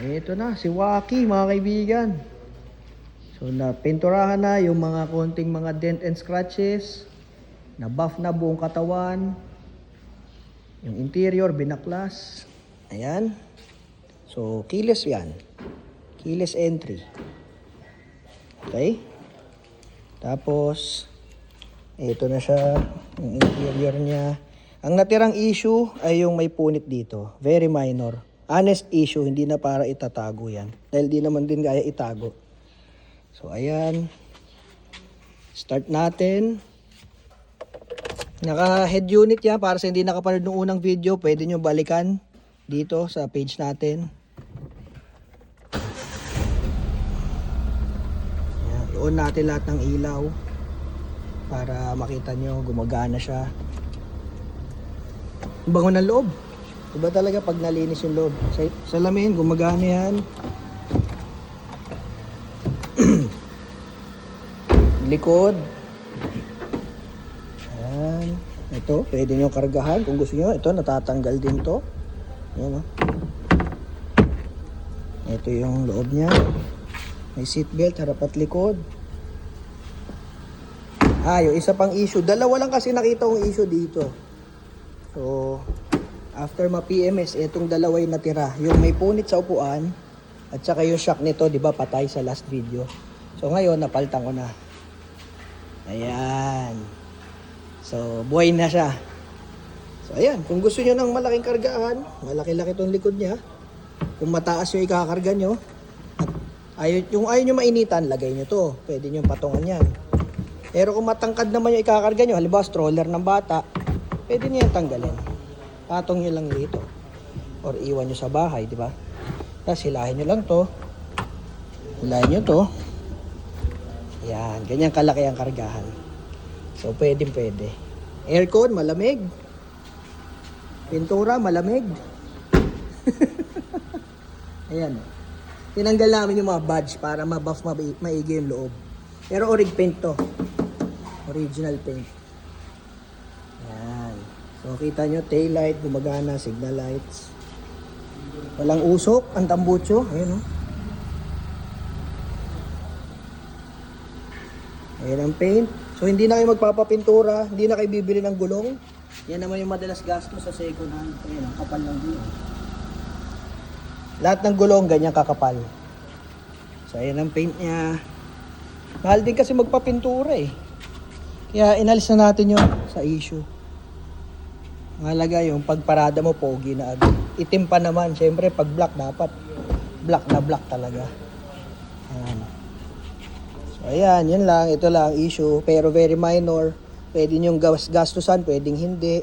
Ito na, si Waki mga kaibigan. So napinturahan na yung mga konting mga dent and scratches. Na-buff na buong katawan. Yung interior, binaklas. Ayan. So keyless yan. Keyless entry. Okay. Tapos, ito na siya. Yung interior niya. Ang natirang issue ay yung may punit dito. Very minor. Honest issue, hindi na para itatago yan. Dahil di naman din kaya itago. So, ayan. Start natin. Naka-head unit yan. Para sa hindi nakapanood ng unang video, pwede nyo balikan dito sa page natin. Ayan. I-on natin lahat ng ilaw. Para makita nyo, gumagana siya. Ang bango ng loob. Iba talaga pag nalinis yung loob. Sa salamin, gumagana yan. Likod. Ayan. Ito, pwede nyo kargahan kung gusto nyo. Ito, natatanggal din to. Ayan, oh. Ito yung loob niya. May seatbelt, harap at likod. Yung isa pang issue. Dalawa lang kasi nakita kong issue dito. So, after ma-PMS, itong dalawa yung natira. Yung may punit sa upuan, at saka yung shock nito, di ba, patay sa last video. So, ngayon, napalitan ko na. Ayan. So, buhay na siya. So, ayan. Kung gusto nyo ng malaking kargaan, malaki-laki itong likod niya. Kung mataas yung ikakarga nyo, at ayaw nyo mainitan, lagay nyo to. Pwede nyo patungan yan. Pero kung matangkad naman yung ikakarga nyo, halimbawa stroller ng bata, pwede nyo yan tanggalin. Patong nyo lang dito. Or iwan nyo sa bahay, di ba? Tapos hilahin nyo lang to. Hilahin nyo to. Yan, ganyan kalaki ang kargahan. So, pwede. Aircon, malamig. Pintura, malamig. Ayan. Tinanggal namin yung mga badge para ma-buff maigi yung loob. Pero orig paint to. Original paint. Yan. So, kita nyo, tail light, gumagana, signal lights. Walang usok, ang tambucho. Ayan, oh. Ayan ang paint. So, hindi na kayo magpapapintura, hindi na kayo bibili ng gulong. Yan naman yung madalas gasto sa second hand. Ayan, ang kapal ng gulong. Lahat ng gulong, ganyan kakapal. So, ayan ang paint niya. Mahal din kasi magpapintura eh. Kaya inalis na natin yung sa issue. Mahalaga yung pagparada mo, pogi na agad. Itim pa naman, syempre pag black dapat black na black talaga. Ayan. So ayan, yan lang, ito lang issue, pero very minor. Pwede nyong gastusan, pwedeng hindi.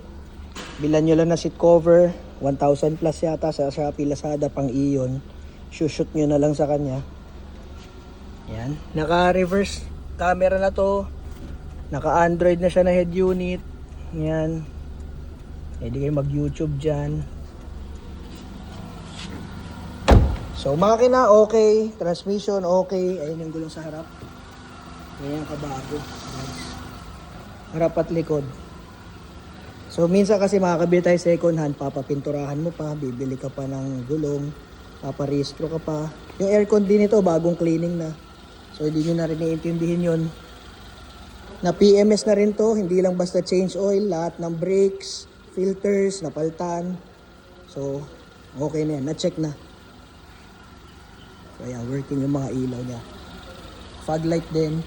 Bilan nyo lang na seat cover, 1,000 plus yata sa Shopee, Lazada, pang iyon. Shoot nyo na lang sa kanya. Ayan, naka-reverse camera na to. Naka-Android na siya na head unit. Ayan. Pwede kayo mag-YouTube dyan. So, makina okay. Transmission okay. Ayun yung gulong sa harap. Ayan kabago. Nice. Harap at likod. So, minsan kasi makakabili tayo second hand. Papapinturahan mo pa. Bibili ka pa ng gulong. Paparehistro ka pa. Yung aircon din ito, bagong cleaning na. So, hindi nyo na rin iintindihin yun. Na PMS na rin to. Hindi lang basta change oil. Lahat ng brakes, filters, napaltan. So, okay na yan. Na-check na. So, ayan, working yung mga ilaw niya. Fog light din.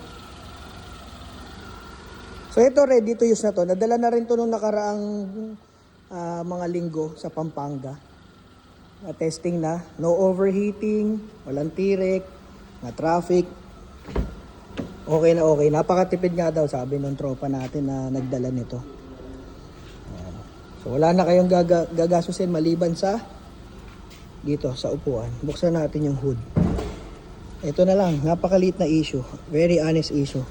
So, ito, ready to use na to. Nadala na rin to nung nakaraang mga linggo sa Pampanga. Testing na. No overheating, walang tirik, na traffic. Okay na okay. Napakatipid nga daw, sabi ng tropa natin na nagdala nito. So wala na kayong gagasusin maliban sa dito sa upuan. Buksan natin yung hood. Ito na lang, napakaliit na issue. Very honest issue.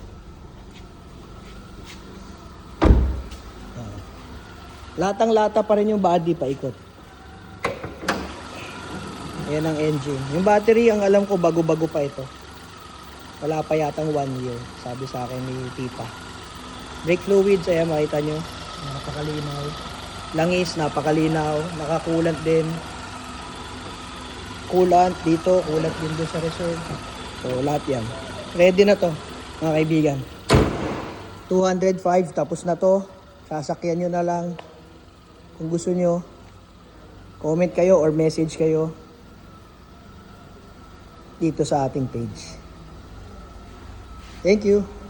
Latang-lata pa rin yung body paikot. Ayan ang engine. Yung battery, ang alam ko bago-bago pa ito. Wala pa yatang 1 year, sabi sa akin ni tita. Brake fluids, ayan makita nyo. Napakalinaw. Langis, napakalinaw. Nakakulant din. coolant dito, coolant din doon sa reserve. So, lahat yan. Ready na to, mga kaibigan. 205, tapos na to. Sasakyan nyo na lang. Kung gusto nyo, comment kayo or message kayo dito sa ating page. Thank you.